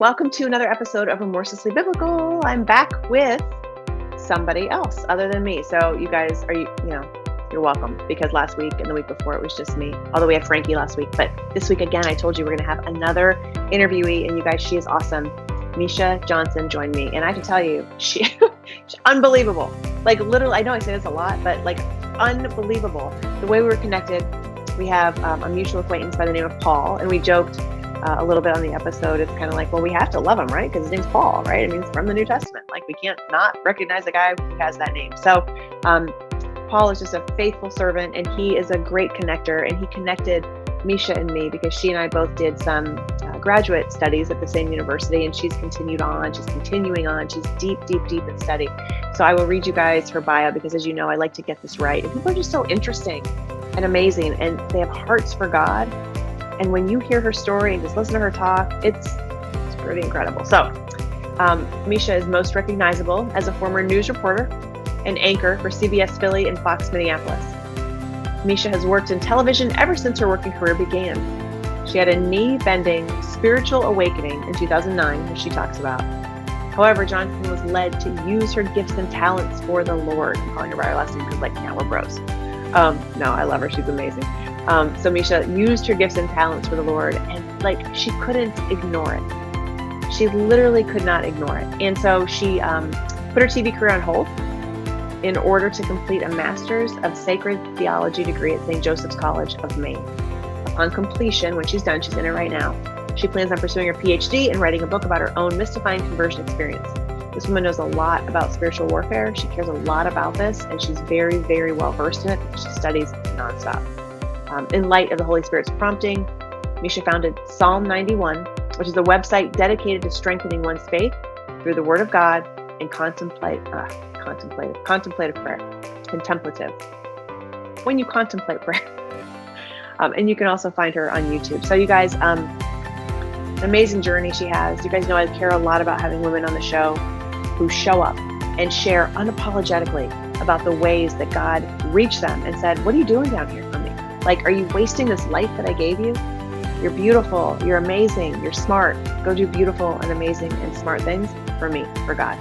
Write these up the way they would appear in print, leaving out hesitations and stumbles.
Welcome to another episode of Remorselessly Biblical. I'm back with somebody else other than me. So you guys you're welcome, because last week and the week before it was just me. Although we had Frankie last week, but this week again, I told you we're going to have another interviewee, and you guys, she is awesome. Meisha Johnson joined me, and I have to tell you, she's unbelievable. Like literally, I know I say this a lot, but like unbelievable. The way we were connected, we have a mutual acquaintance by the name of Paul, and we joked a little bit on the episode. It's kind of like, well, we have to love him, right? Because his name's Paul, right? I mean, it's from the New Testament. Like, we can't not recognize a guy who has that name. So Paul is just a faithful servant, and he is a great connector. And he connected Misha and me because she and I both did some graduate studies at the same university, and she's continuing on. She's deep in study. So I will read you guys her bio, because as you know, I like to get this right. And people are just so interesting and amazing, and they have hearts for God. And when you hear her story and just listen to her talk, it's pretty incredible. So Misha is most recognizable as a former news reporter and anchor for CBS Philly and Fox Minneapolis. Misha has worked in television ever since her working career began. She had a knee-bending spiritual awakening in 2009, which she talks about. However, Johnson was led to use her gifts and talents for the Lord. I'm calling her by her last name because, now we're bros. No, I love her. She's amazing. So Misha used her gifts and talents for the Lord, and she couldn't ignore it. She literally could not ignore it. And so she put her TV career on hold in order to complete a Master's of Sacred Theology degree at St. Joseph's College of Maine. Upon completion, when she's done, she's in it right now, she plans on pursuing her PhD and writing a book about her own mystifying conversion experience. This woman knows a lot about spiritual warfare. She cares a lot about this, and she's very, very well versed in it because she studies nonstop. In light of the Holy Spirit's prompting, Misha founded Psalm 91, which is a website dedicated to strengthening one's faith through the Word of God and contemplative prayer. Contemplative. When you contemplate prayer. And you can also find her on YouTube. So you guys, an amazing journey she has. You guys know I care a lot about having women on the show who show up and share unapologetically about the ways that God reached them and said, what are you doing down here for me? Like, are you wasting this life that I gave you? You're beautiful. You're amazing. You're smart. Go do beautiful and amazing and smart things for me, for God.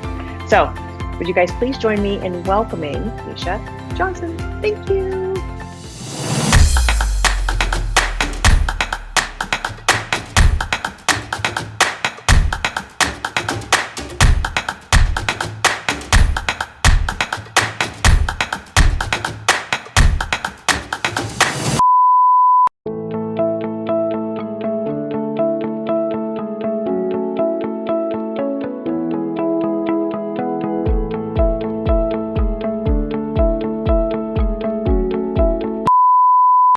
So would you guys please join me in welcoming Meisha Johnson? Thank you.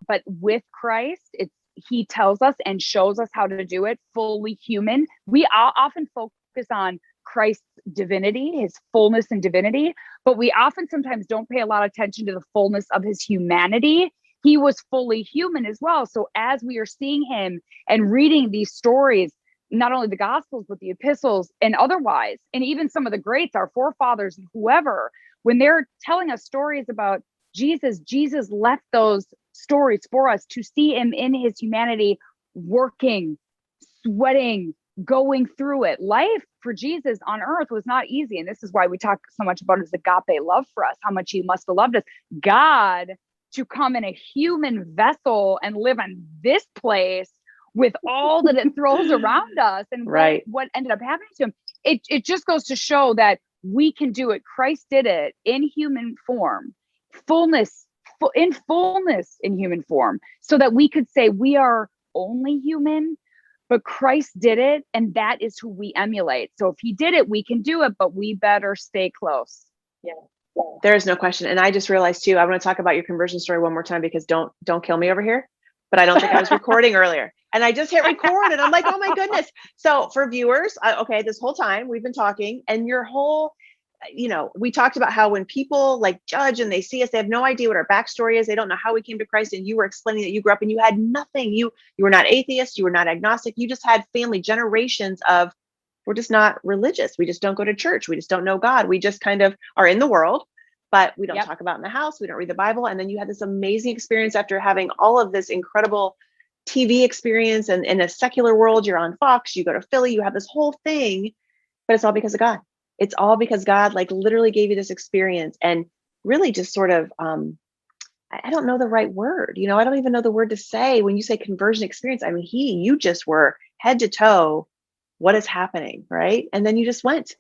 But with Christ, he tells us and shows us how to do it fully human. We often focus on Christ's divinity, his fullness and divinity, but we often sometimes don't pay a lot of attention to the fullness of his humanity. He was fully human as well. So as we are seeing him and reading these stories, not only the Gospels, but the epistles and otherwise, and even some of the greats, our forefathers and whoever, when they're telling us stories about Jesus left those stories for us to see him in his humanity, working, sweating, going through it. Life for Jesus on earth was not easy. And this is why we talk so much about his agape love for us, how much he must have loved us. God to come in a human vessel and live in this place with all that it throws around us and right. what ended up happening to him. It just goes to show that we can do it. Christ did it in human form, in fullness in human form, so that we could say we are only human, but Christ did it, and that is who we emulate. So if he did it, we can do it, but we better stay close. Yeah. There is no question. And I just realized too, I want to talk about your conversion story one more time, because don't kill me over here, but I don't think I was recording earlier. And I just hit record and I'm like, oh my goodness. So for viewers, this whole time we've been talking, and your whole, we talked about how when people judge and they see us, they have no idea what our backstory is. They don't know how we came to Christ. And you were explaining that you grew up and you had nothing. You were not atheist. You were not agnostic. You just had family generations of, we're just not religious. We just don't go to church. We just don't know God. We just kind of are in the world, but we don't talk about it in the house. We don't read the Bible. And then you had this amazing experience after having all of this incredible TV experience, and in a secular world, you're on Fox, you go to Philly, you have this whole thing, but it's all because of God. It's all because God like literally gave you this experience and really just sort of I don't know the right word. I don't even know the word to say when you say conversion experience. I mean, you just were head to toe, what is happening, right? And then you just went.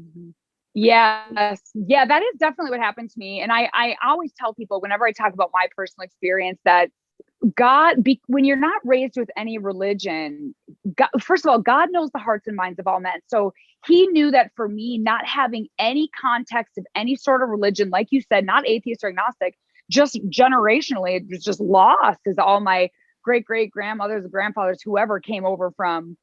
Mm-hmm. Yes. Yeah, that is definitely what happened to me. And I always tell people whenever I talk about my personal experience that when you're not raised with any religion, God, first of all, God knows the hearts and minds of all men. So he knew that for me, not having any context of any sort of religion, like you said, not atheist or agnostic, just generationally, it was just lost as all my great grandmothers, grandfathers, whoever came over from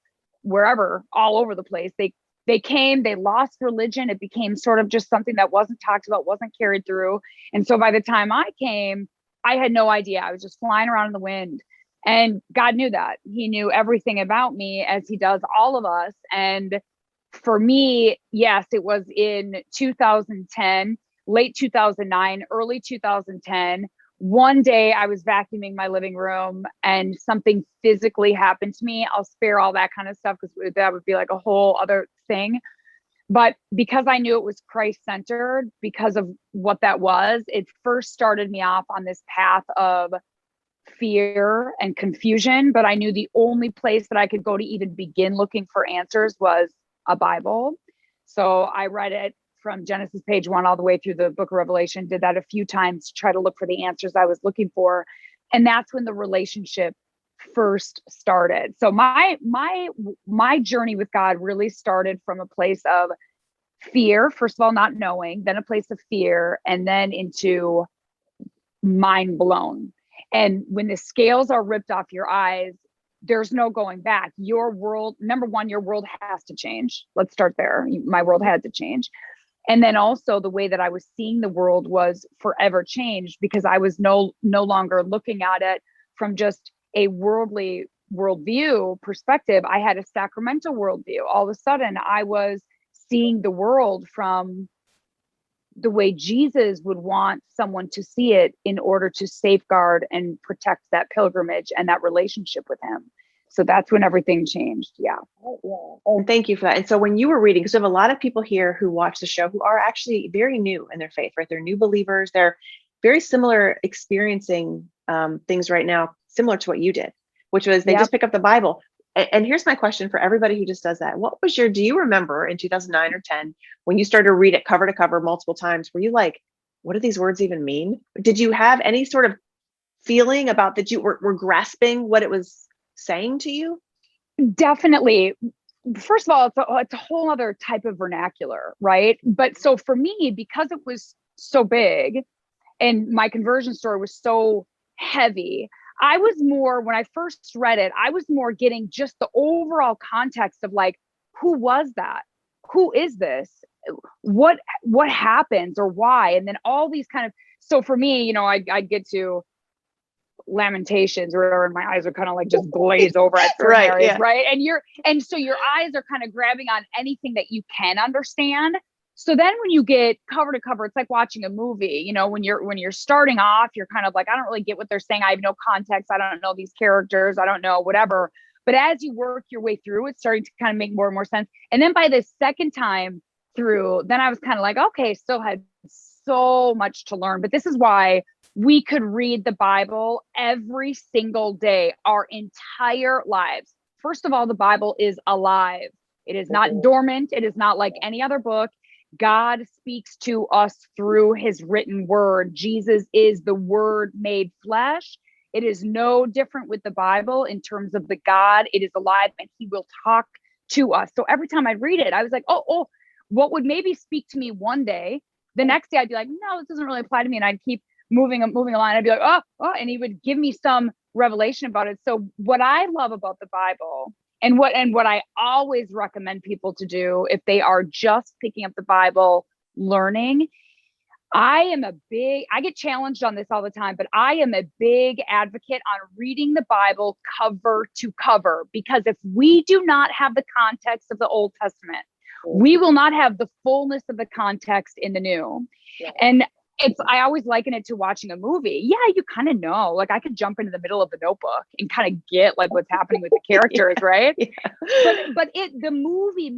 wherever, all over the place. They came, they lost religion. It became sort of just something that wasn't talked about, wasn't carried through. And so by the time I came, I had no idea. I was just flying around in the wind. And God knew that. He knew everything about me as he does all of us. And for me, yes, it was in 2010, late 2009, early 2010. One day I was vacuuming my living room and something physically happened to me. I'll spare all that kind of stuff because that would be like a whole other thing. But because I knew it was Christ centered, because of what that was, it first started me off on this path of fear and confusion. But I knew the only place that I could go to even begin looking for answers was a Bible. So I read it from Genesis page 1 all the way through the book of Revelation, did that a few times to try to look for the answers I was looking for. And that's when the relationship first started. So my journey with God really started from a place of fear, first of all, not knowing, then a place of fear, and then into mind blown. And when the scales are ripped off your eyes, there's no going back. Your world, number one, your world has to change. Let's start there. My world had to change. And then also the way that I was seeing the world was forever changed because I was no longer looking at it from just a worldly worldview perspective. I had a sacramental worldview. All of a sudden, I was seeing the world from the way Jesus would want someone to see it in order to safeguard and protect that pilgrimage and that relationship with him. So that's when everything changed. Yeah. And thank you for that. And so when you were reading, because we have a lot of people here who watch the show who are actually very new in their faith, right? They're new believers. They're very similar experiencing things right now, similar to what you did, which was they just pick up the Bible. And here's my question for everybody who just does that. Do you remember in 2009 or 10, when you started to read it cover to cover multiple times, were you like, what do these words even mean? Did you have any sort of feeling about that you were grasping what it was saying to you? Definitely. First of all, it's a whole other type of vernacular, right? But so for me, because it was so big and my conversion story was so heavy, I was more, when I first read it, I was more getting just the overall context of like, who was that? Who is this? What happens or why? And then all these kind of, so for me, I'd get to Lamentations or whatever, and my eyes are kind of like just glaze over at certain Right, areas, yeah. right? And so your eyes are kind of grabbing on anything that you can understand. So then when you get cover to cover, it's like watching a movie. When you're starting off, you're kind of like, I don't really get what they're saying. I have no context. I don't know these characters. I don't know whatever. But as you work your way through, it's starting to kind of make more and more sense. And then by the second time through, then I was kind of like, okay, still had so much to learn. But this is why we could read the Bible every single day, our entire lives. First of all, the Bible is alive. It is not dormant. It is not like any other book. God speaks to us through his written word. Jesus is the word made flesh. It is no different with the Bible in terms of the God. It is alive and he will talk to us. So every time I read it, I was like, oh, what would maybe speak to me one day, the next day I'd be like, no, this doesn't really apply to me. And I'd keep moving along. I'd be like, oh, and he would give me some revelation about it. So what I love about the Bible and what I always recommend people to do if they are just picking up the Bible, learning, I get challenged on this all the time, but I am a big advocate on reading the Bible cover to cover, because if we do not have the context of the Old Testament, we will not have the fullness of the context in the New. Yeah. And I always liken it to watching a movie. Yeah, you kind of know. Like I could jump into the middle of the Notebook and kind of get like what's happening with the characters, right? Yeah. But the movie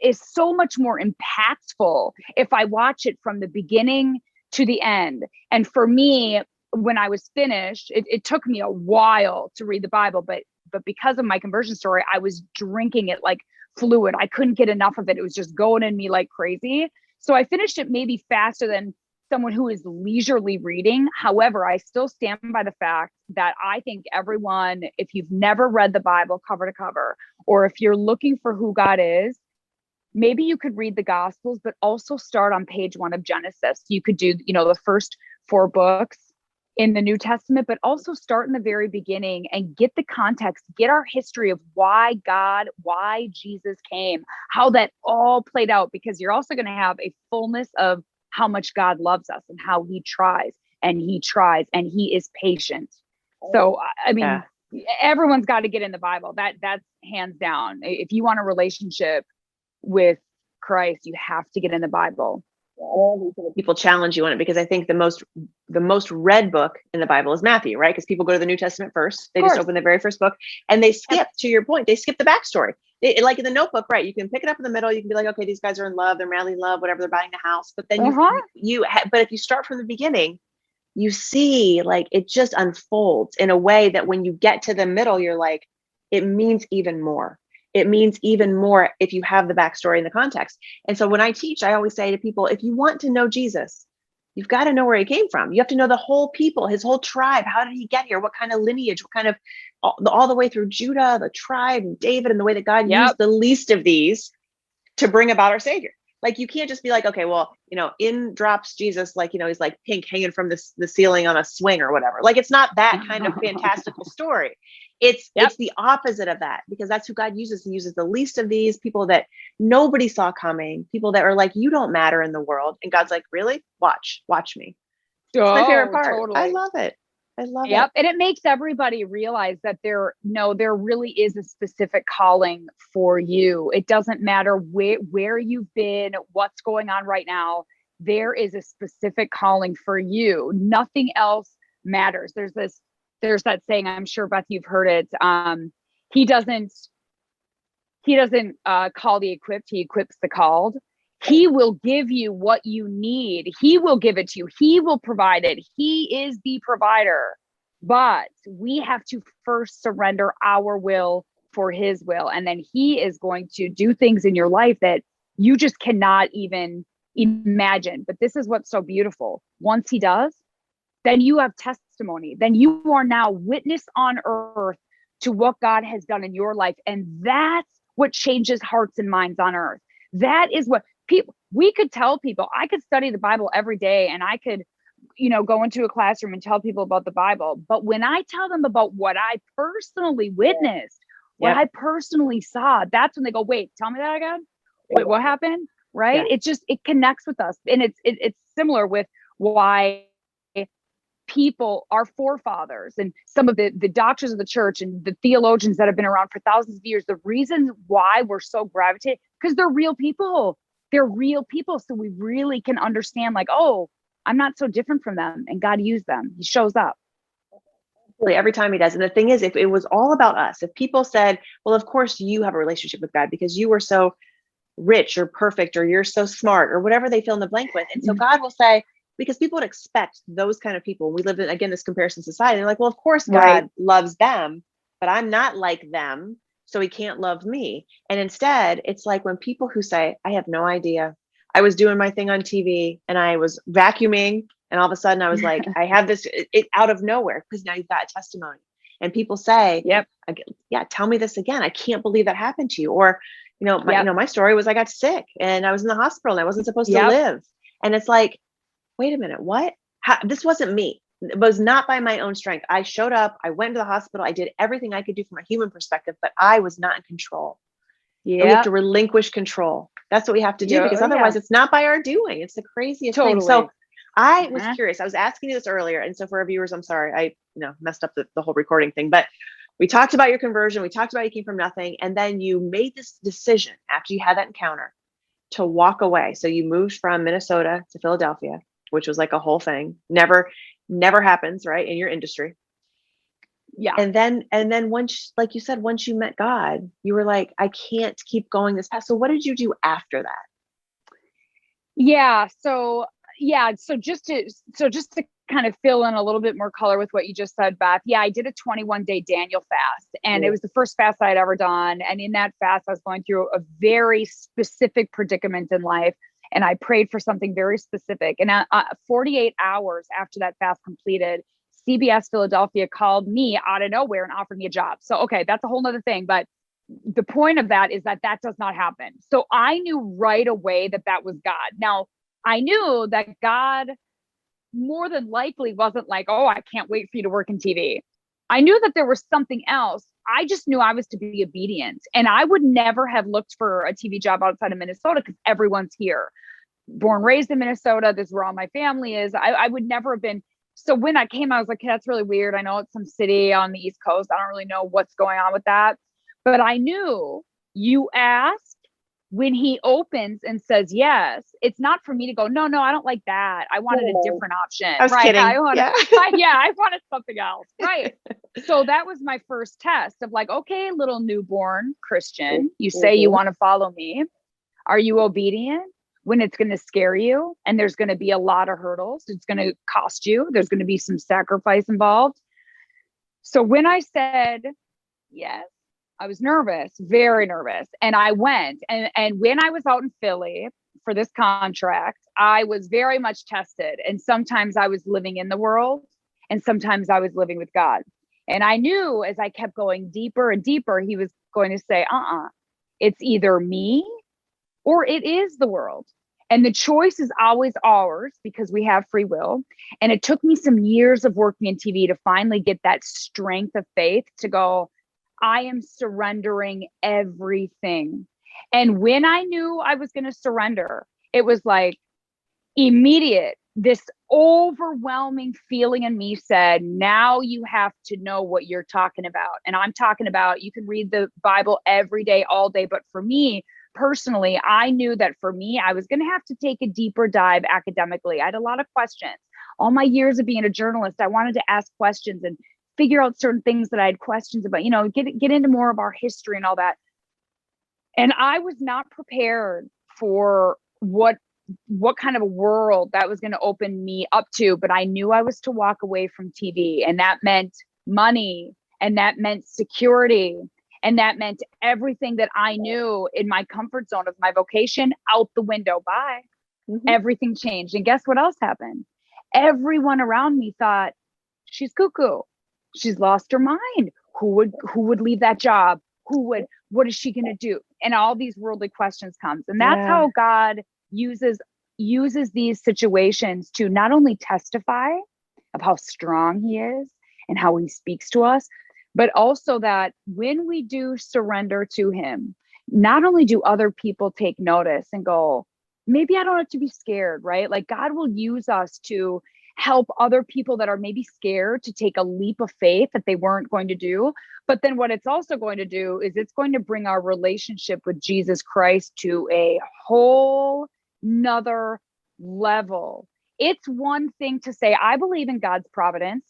is so much more impactful if I watch it from the beginning to the end. And for me, when I was finished, it took me a while to read the Bible, but because of my conversion story, I was drinking it like fluid. I couldn't get enough of it. It was just going in me like crazy. So I finished it maybe faster than someone who is leisurely reading. However, I still stand by the fact that I think everyone, if you've never read the Bible cover to cover, or if you're looking for who God is, maybe you could read the Gospels, but also start on page 1 of Genesis. You could do, the first 4 books in the New Testament, but also start in the very beginning and get the context, get our history of why Jesus came, how that all played out, because you're also going to have a fullness of how much God loves us and how he tries and he is patient. So, I mean, everyone's got to get in the Bible. That's hands down. If you want a relationship with Christ, you have to get in the Bible. People challenge you on it because I think the most read book in the Bible is Matthew, right? Because people go to the New Testament first. They just open the very first book and they skip, to your point, they skip the backstory. Like in the Notebook, right? You can pick it up in the middle. You can be like, okay, these guys are in love. They're madly in love, whatever. They're buying the house. But then but if you start from the beginning, you see like it just unfolds in a way that when you get to the middle, you're like, it means even more. It means even more if you have the backstory and the context. And so when I teach, I always say to people, if you want to know Jesus, you've got to know where he came from. You have to know the whole people, his whole tribe. How did he get here? What kind of lineage? What kind of all the way through Judah, the tribe, and David, and the way that God used the least of these to bring about our Savior. Like you can't just be like, okay, well, in drops Jesus, like, he's like pink hanging from the ceiling on a swing or whatever. Like it's not that kind of fantastical story. It's the opposite of that, because that's who God uses. He uses the least of these people that nobody saw coming, people that are like, you don't matter in the world. And God's like, really? Watch me. It's my favorite part. Totally. I love it. And it makes everybody realize that there really is a specific calling for you. It doesn't matter where you've been, what's going on right now. There is a specific calling for you. Nothing else matters. There's that saying, I'm sure Beth, you've heard it. He doesn't call the equipped, he equips the called. He will give you what you need. He will give it to you. He will provide it. He is the provider. But we have to first surrender our will for his will. And then he is going to do things in your life that you just cannot even imagine. But this is what's so beautiful. Once he does, then you have testimony. Then you are now witness on earth to what God has done in your life. And that's what changes hearts and minds on earth. That is what we could tell people. I could study the Bible every day and I could, go into a classroom and tell people about the Bible. But when I tell them about what I personally witnessed, what I personally saw, that's when they go, wait, tell me that again. Wait, what happened? Right. Yeah. It connects with us. And it's similar with why people, our forefathers and some of the doctors of the church and the theologians that have been around for thousands of years, the reasons why we're so gravitated, because they're real people. They're real people. So we really can understand like, oh, I'm not so different from them. And God used them. He shows up. Every time he does. And the thing is, if it was all about us, if people said, well, of course you have a relationship with God because you were so rich or perfect, or you're so smart, or whatever they fill in the blank with. And so God will say, because people would expect those kind of people. We live in, again, this comparison society. They're like, well, of course God loves them, but I'm not like them, so he can't love me. And instead, it's like when people who say, I have no idea. I was doing my thing on TV and I was vacuuming, and all of a sudden I was like, I have this it out of nowhere, because now you've got a testimony. And people say, tell me this again. I can't believe that happened to you. Or, my story was I got sick and I was in the hospital and I wasn't supposed to live. And it's like, wait a minute, what? This wasn't me. It was not by my own strength. I showed up, I went to the hospital, I did everything I could do from a human perspective, but I was not in control. Yeah. We have to relinquish control. That's what we have to do, because otherwise it's not by our doing. It's the craziest thing. So I was curious. I was asking you this earlier. And so for our viewers, I'm sorry, I messed up the whole recording thing, but we talked about your conversion. We talked about you came from nothing. And then you made this decision after you had that encounter to walk away. So you moved from Minnesota to Philadelphia. which was like a whole thing. Never happens, right, in your industry. Yeah. And then once, like you said, once you met God, you were like, I can't keep going this path. So what did you do after that? Yeah. So just to kind of fill in a little bit more color with what you just said, Beth. Yeah, I did a 21-day Daniel fast, and it was the first fast I'd ever done. And in that fast, I was going through a very specific predicament in life, and I prayed for something very specific. And 48 hours after that fast completed, CBS Philadelphia called me out of nowhere and offered me a job. So, okay, that's a whole nother thing. But the point of that is that does not happen. So I knew right away that was God. Now, I knew that God more than likely wasn't like, oh, I can't wait for you to work in TV. I knew that there was something else. I just knew I was to be obedient. And I would never have looked for a TV job outside of Minnesota because everyone's here. Born, raised in Minnesota. This is where all my family is. I would never have been. So when I came, I was like, hey, that's really weird. I know it's some city on the East Coast. I don't really know what's going on with that. But I knew you asked, when he opens and says yes, it's not for me to go, no, I don't like that. I wanted a different option. I was kidding. I wanted something else. Right. So that was my first test of like, okay, little newborn Christian, you say you want to follow me. Are you obedient when it's going to scare you? And there's going to be a lot of hurdles. It's going to cost you. There's going to be some sacrifice involved. So when I said yes, I was nervous, very nervous. And I went. And when I was out in Philly for this contract, I was very much tested. And sometimes I was living in the world and sometimes I was living with God. And I knew as I kept going deeper and deeper, he was going to say, it's either me or it is the world. And the choice is always ours because we have free will. And it took me some years of working in TV to finally get that strength of faith to go, I am surrendering everything. And when I knew I was going to surrender, it was like immediate. This overwhelming feeling in me said, now you have to know what you're talking about. And I'm talking about, you can read the Bible every day, all day. But for me personally, I knew that for me, I was going to have to take a deeper dive academically. I had a lot of questions. All my years of being a journalist, I wanted to ask questions and figure out certain things that I had questions about, get into more of our history and all that. And I was not prepared for what kind of a world that was going to open me up to, but I knew I was to walk away from TV, and that meant money, and that meant security, and that meant everything that I knew in my comfort zone of my vocation out the window. Bye. Everything changed. And guess what else happened? Everyone around me thought, she's cuckoo. She's lost her mind. Who would leave that job? What is she going to do? And all these worldly questions comes. And that's how God uses these situations to not only testify of how strong he is and how he speaks to us, but also that when we do surrender to him, not only do other people take notice and go, maybe I don't have to be scared, right? Like God will use us to help other people that are maybe scared to take a leap of faith that they weren't going to do. But then what it's also going to do is it's going to bring our relationship with Jesus Christ to a whole nother level. It's one thing to say, I believe in God's providence.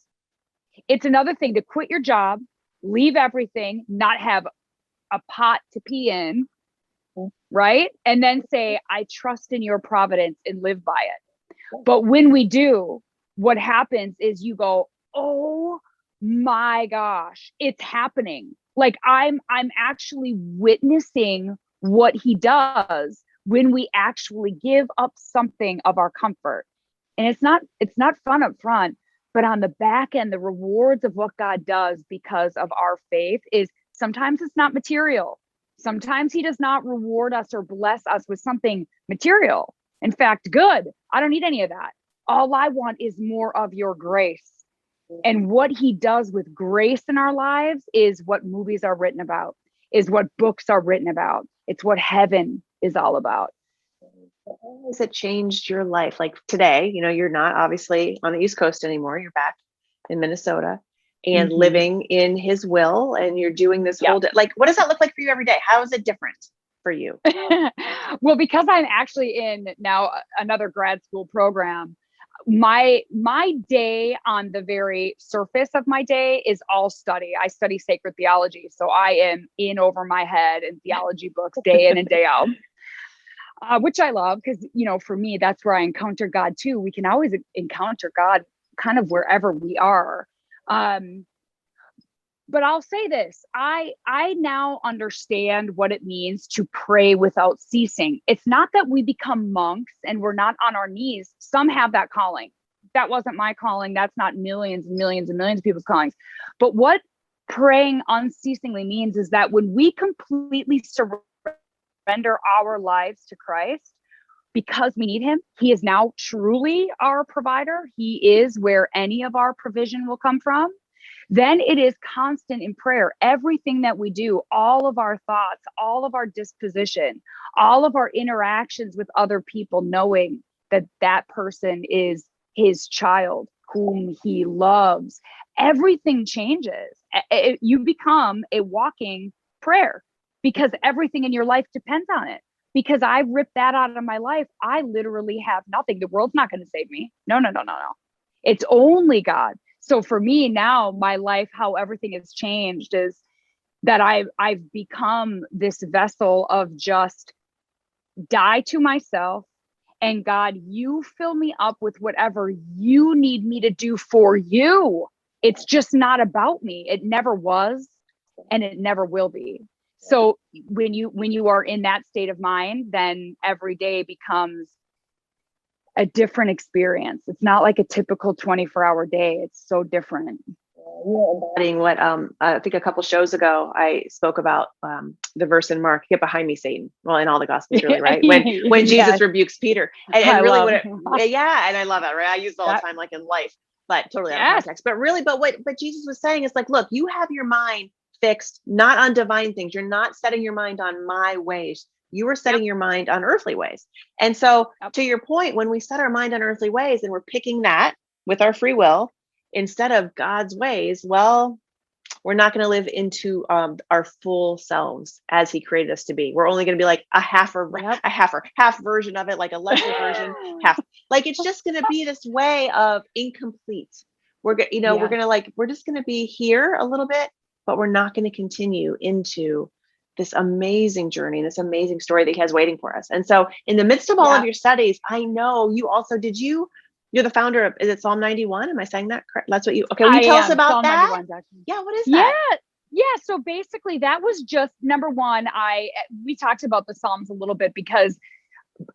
It's another thing to quit your job, leave everything, not have a pot to pee in, right? And then say, I trust in your providence and live by it. But when we do, what happens is you go, oh my gosh, it's happening. Like I'm actually witnessing what he does when we actually give up something of our comfort. And it's not fun up front, but on the back end, the rewards of what God does because of our faith is sometimes it's not material. Sometimes he does not reward us or bless us with something material. In fact, good. I don't need any of that. All I want is more of your grace. And what he does with grace in our lives is what movies are written about, is what books are written about. It's what heaven is all about. How has it changed your life? Like today, you're not obviously on the East Coast anymore. You're back in Minnesota and living in his will, and you're doing this whole like, what does that look like for you every day? How is it different for you? Well, because I'm actually in now another grad school program, my day on the very surface of my day is all study. I study sacred theology. So I am in over my head in theology books day in and day out. Which I love because, for me, that's where I encounter God too. We can always encounter God kind of wherever we are. But I'll say this, I now understand what it means to pray without ceasing. It's not that we become monks and we're not on our knees. Some have that calling. That wasn't my calling. That's not millions and millions and millions of people's callings. But what praying unceasingly means is that when we completely surrender our lives to Christ, because we need him, he is now truly our provider. He is where any of our provision will come from. Then it is constant in prayer. Everything that we do, all of our thoughts, all of our disposition, all of our interactions with other people, knowing that that person is his child whom he loves, everything changes. You become a walking prayer because everything in your life depends on it. Because I ripped that out of my life, I literally have nothing. The world's not going to save me. No. It's only God. So for me now, my life, how everything has changed is that I've become this vessel of just die to myself. And God, you fill me up with whatever you need me to do for you. It's just not about me. It never was, and it never will be. So when you are in that state of mind, then every day becomes a different experience. It's not like a typical 24-hour day. It's so different. Embodying what I think a couple shows ago I spoke about the verse in Mark, "Get behind me, Satan." Well, in all the Gospels, really, right? When Jesus rebukes Peter, and really what and I love it, right? I use it all the time, like in life, but totally out of context. But really, but what Jesus was saying is like, look, you have your mind fixed not on divine things. You're not setting your mind on my ways. You are setting your mind on earthly ways. And so to your point, when we set our mind on earthly ways and we're picking that with our free will instead of God's ways, well, we're not going to live into our full selves as he created us to be. We're only going to be like half version of it, like a lesser version, half. Like it's just going to be this way of incomplete. We're just going to be here a little bit, but we're not going to continue into this amazing journey, this amazing story that he has waiting for us. And so in the midst of all of your studies, I know you also, you're the founder of, is it Psalm 91? Am I saying that correct? That's what will you tell us about Psalm that? 91, yeah. What is that? Yeah. So basically that was just number one. We talked about the Psalms a little bit because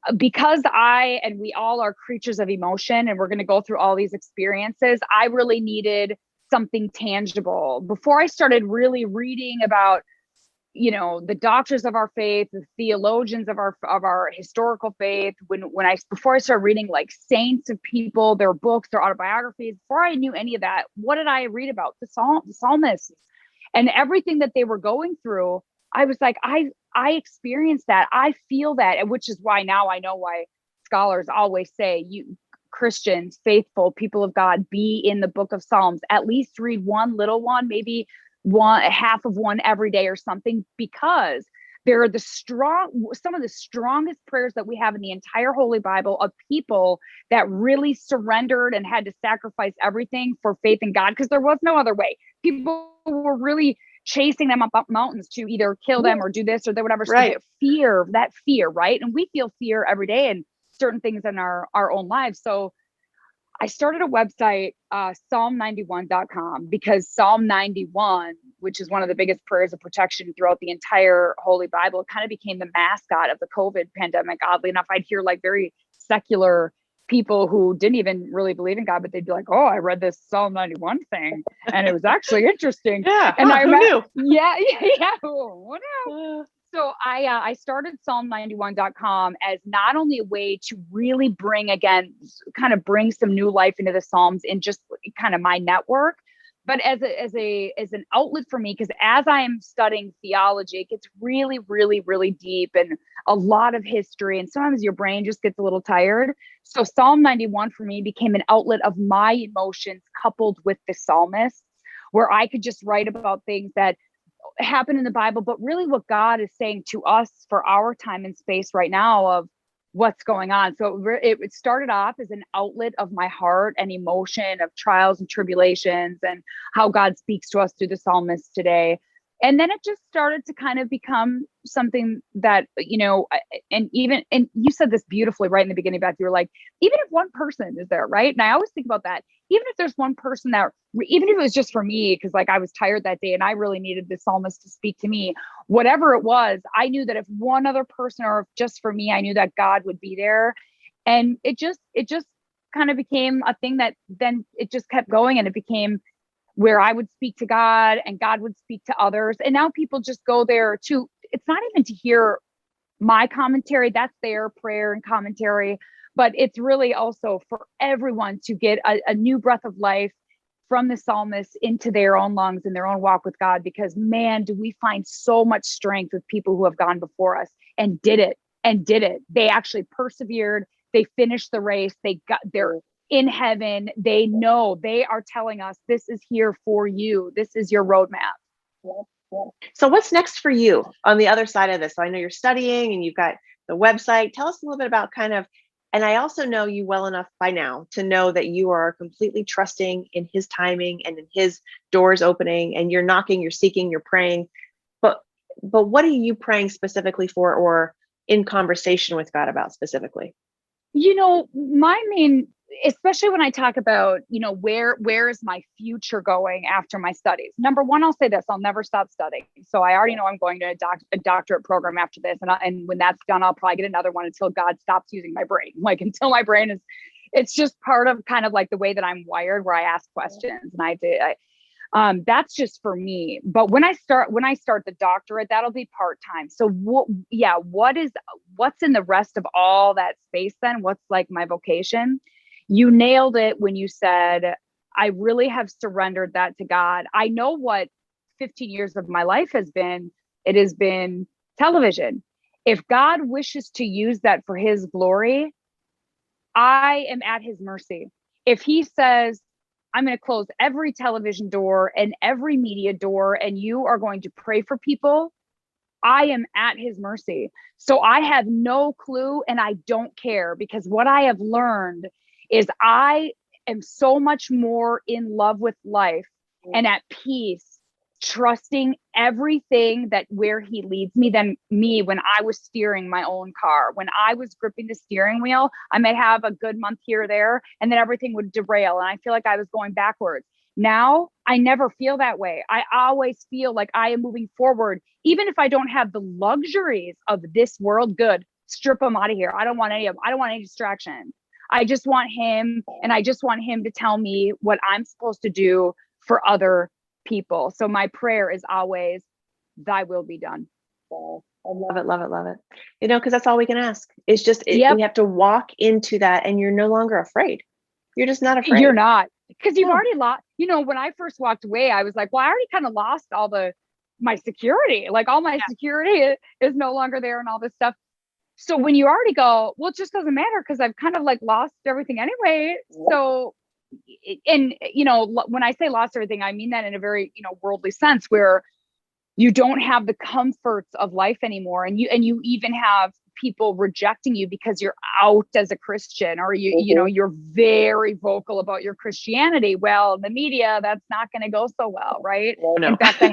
I, and we all are creatures of emotion, and we're going to go through all these experiences. I really needed something tangible before I started really reading about, the doctors of our faith, the theologians of our historical faith. Before I started reading like saints of people, their books, their autobiographies, before I knew any of that, what did I read about? The psalmists and everything that they were going through. I was like, I experienced that. I feel that, which is why now I know why scholars always say, you Christians, faithful people of God, be in the book of Psalms, at least read one little one, maybe half of one every day or something, because they're some of the strongest prayers that we have in the entire Holy Bible of people that really surrendered and had to sacrifice everything for faith in God, because there was no other way. People were really chasing them up mountains to either kill them or do this or whatever. Right. So that fear, right? And we feel fear every day in certain things in our own lives. So I started a website, Psalm91.com, because Psalm 91, which is one of the biggest prayers of protection throughout the entire Holy Bible, kind of became the mascot of the COVID pandemic. Oddly enough, I'd hear like very secular people who didn't even really believe in God, but they'd be like, "Oh, I read this Psalm 91 thing, and it was actually interesting." Yeah, and who knew? Yeah. Who knew? So I started Psalm91.com as not only a way to really bring some new life into the Psalms in just kind of my network, but as an outlet for me, because as I am studying theology, it gets really, really, really deep and a lot of history, and sometimes your brain just gets a little tired. So Psalm 91 for me became an outlet of my emotions coupled with the psalmists, where I could just write about things that happen in the Bible, but really what God is saying to us for our time and space right now of what's going on. So it started off as an outlet of my heart and emotion of trials and tribulations and how God speaks to us through the psalmist today. And then it just started to kind of become something that, and you said this beautifully right in the beginning, Beth, you were like, even if one person is there, right? And I always think about that, even if there's one person that, even if it was just for me, because like I was tired that day and I really needed the psalmist to speak to me, whatever it was, I knew that if one other person or if just for me, I knew that God would be there. And it just kind of became a thing that then it just kept going, and it became where I would speak to God and God would speak to others. And now people just go there to, it's not even to hear my commentary, that's their prayer and commentary, but it's really also for everyone to get a new breath of life from the psalmist into their own lungs and their own walk with God. Because man, do we find so much strength with people who have gone before us and did it. They actually persevered. They finished the race. They got their in heaven. They know, they are telling us, this is here for you. This is your roadmap. So what's next for you on the other side of this? So I know you're studying and you've got the website. Tell us a little bit about and I also know you well enough by now to know that you are completely trusting in his timing and in his doors opening, and you're knocking, you're seeking, you're praying. But what are you praying specifically for, or in conversation with God about specifically? My main, especially when I talk about, where is my future going after my studies? Number one, I'll say this, I'll never stop studying. So I already know I'm going to a doctorate program after this. And when that's done, I'll probably get another one until God stops using my brain. Like until my brain it's just part of kind of like the way that I'm wired, where I ask questions that's just for me. But when I start the doctorate, that'll be part-time. So what's in the rest of all that space then? What's like my vocation? You nailed it when you said, I really have surrendered that to God. I know what 15 years of my life has been. It has been television. If God wishes to use that for his glory, I am at his mercy. If he says, I'm going to close every television door and every media door, and you are going to pray for people, I am at his mercy. So I have no clue, and I don't care, because what I have learned is I am so much more in love with life and at peace, trusting everything that where he leads me than me when I was steering my own car. When I was gripping the steering wheel, I might have a good month here or there, and then everything would derail and I feel like I was going backwards. Now I never feel that way. I always feel like I am moving forward, even if I don't have the luxuries of this world. Good, strip them out of here. I don't want any of them. I don't want any distraction. I just want him, and I just want him to tell me what I'm supposed to do for other people. So my prayer is always, thy will be done. I love it, love it, love it. Because that's all we can ask. It's just, we have to walk into that, and you're no longer afraid. You're just not afraid. You're not, because you've already lost, when I first walked away, I was like, well, I already kind of lost all my security. Like all my security is no longer there and all this stuff. So when you already go, well, it just doesn't matter because I've kind of like lost everything anyway. So, and when I say lost everything, I mean that in a very, worldly sense, where you don't have the comforts of life anymore. And you even have people rejecting you because you're out as a Christian, or you're very vocal about your Christianity. Well, in the media, that's not going to go so well. Right. Oh, no. In fact, I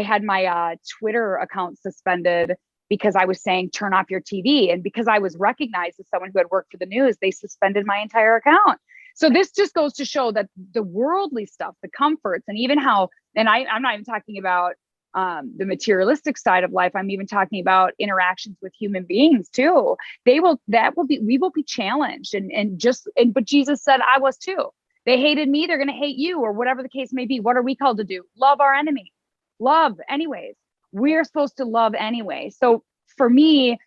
had my Twitter account suspended because I was saying, turn off your TV. And because I was recognized as someone who had worked for the news, they suspended my entire account. So this just goes to show that the worldly stuff, the comforts, and even how, and I'm not even talking about the materialistic side of life. I'm even talking about interactions with human beings too. We will be challenged. But Jesus said, I was too. They hated me, they're going to hate you, or whatever the case may be. What are we called to do? Love our enemy. Love anyways. We're supposed to love anyway. So for me,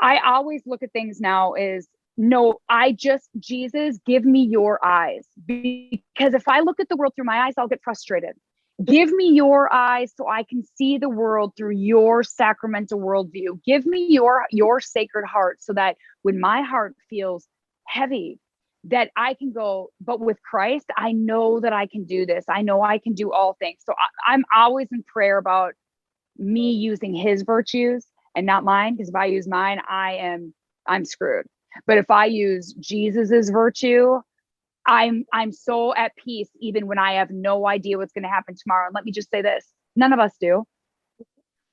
I always look at things now as, no, Jesus, give me your eyes. Because if I look at the world through my eyes, I'll get frustrated. Give me your eyes so I can see the world through your sacramental worldview. Give me your sacred heart so that when my heart feels heavy, that I can go, but with Christ, I know that I can do this. I know I can do all things. So I'm always in prayer about me using his virtues and not mine, because if I use mine, I am I'm screwed. But if I use Jesus's virtue, I'm so at peace even when I have no idea what's going to happen tomorrow. And let me just say this, none of us do.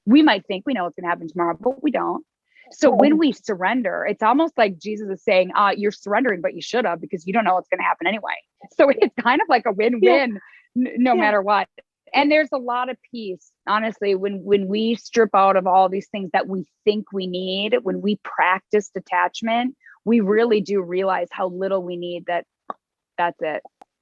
We might think we know what's going to happen tomorrow, but we don't. So when we surrender, it's almost like Jesus is saying, you're surrendering, but you should have, because you don't know what's going to happen anyway. So it's kind of like a win-win, no matter what. And there's a lot of peace, honestly, when we strip out of all these things that we think we need, when we practice detachment, we really do realize how little we need. That's it.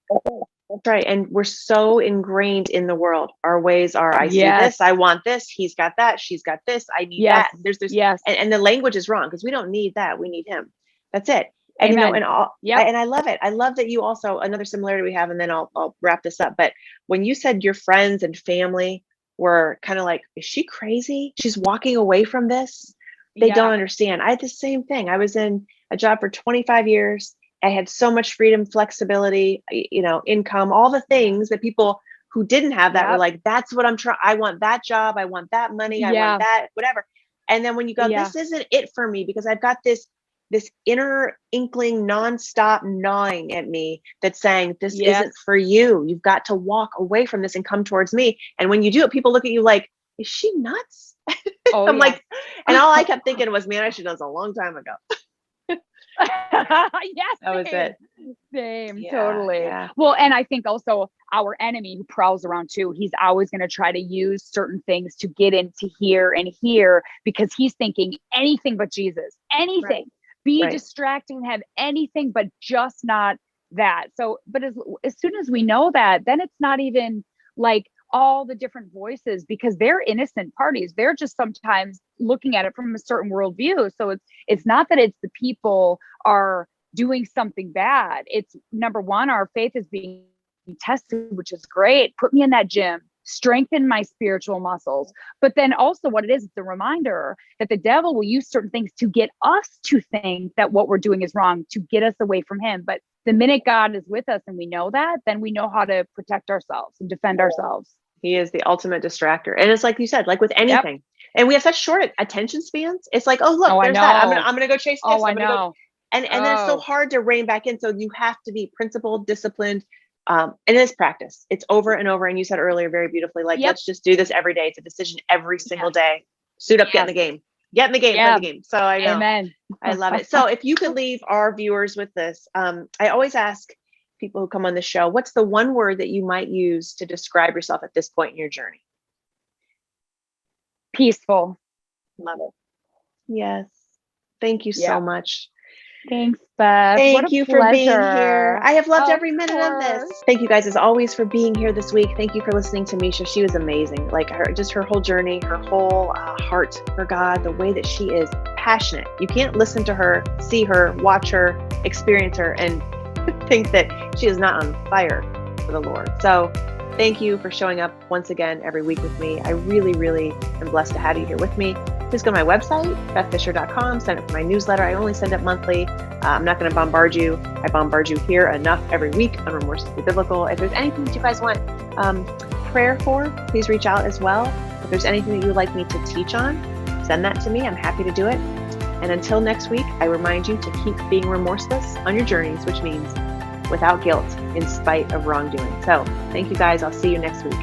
That's right. And we're so ingrained in the world. Our ways are, I see this, I want this, he's got that, she's got this, I need that. There's and the language is wrong, because we don't need that. We need him. That's it. And Amen. you know, and all, and I love it. I love that you also, another similarity we have, and then I'll wrap this up. But when you said your friends and family were kind of like, is she crazy? She's walking away from this. They don't understand. I had the same thing. I was in a job for 25 years. I had so much freedom, flexibility, you know, income, all the things that people who didn't have that were like, that's what I'm trying. I want that job. I want that money. I want that, whatever. And then when you go, this isn't it for me, because I've got this inner inkling, nonstop gnawing at me that's saying, this isn't for you. You've got to walk away from this and come towards me. And when you do it, people look at you like, is she nuts? I'm like, and all I kept thinking was, man, I should have done this a long time ago. Yes, that was it. Same, totally. Well, and I think also our enemy who prowls around too, he's always going to try to use certain things to get into here and here, because he's thinking anything but Jesus, anything, be distracting, have anything but just not that. So, but as soon as we know that, then it's not even like all the different voices, because they're innocent parties. They're just sometimes looking at it from a certain worldview. So it's not that it's the people are doing something bad. It's number one, our faith is being tested, which is great. Put me in that gym, strengthen my spiritual muscles. But then also what it is, it's a reminder that the devil will use certain things to get us to think that what we're doing is wrong, to get us away from him. But the minute God is with us and we know that, then we know how to protect ourselves and defend ourselves. He is the ultimate distractor. And it's like you said, like with anything. And we have such short attention spans. It's like, oh, look, there's that. I'm gonna go chase this. I know. And then it's so hard to rein back in. So you have to be principled, disciplined. And it's practice. It's over and over. And you said earlier very beautifully, like, let's just do this every day. It's a decision every single day. Suit up, get in the game. Get in the game, play the game. So I know. Amen. I love it. So if you could leave our viewers with this, I always ask people who come on the show, what's the one word that you might use to describe yourself at this point in your journey? Peaceful. Love it. Yes. Thank you so much. Thanks, Beth. Thank you for being here. I have loved every minute of this. Thank you guys as always for being here this week. Thank you for listening to Misha. She was amazing. Like her whole journey, her whole heart for God, the way that she is passionate. You can't listen to her, see her, watch her, experience her, and think that she is not on fire for the Lord. So thank you for showing up once again every week with me. I really, really am blessed to have you here with me. Just go to my website, bethfisher.com, sign up for my newsletter. I only send it monthly. I'm not going to bombard you. I bombard you here enough every week on Remorsefully Biblical. If there's anything that you guys want prayer for, please reach out as well. If there's anything that you would like me to teach on, send that to me. I'm happy to do it. And until next week, I remind you to keep being remorseless on your journeys, which means without guilt, in spite of wrongdoing. So thank you guys. I'll see you next week.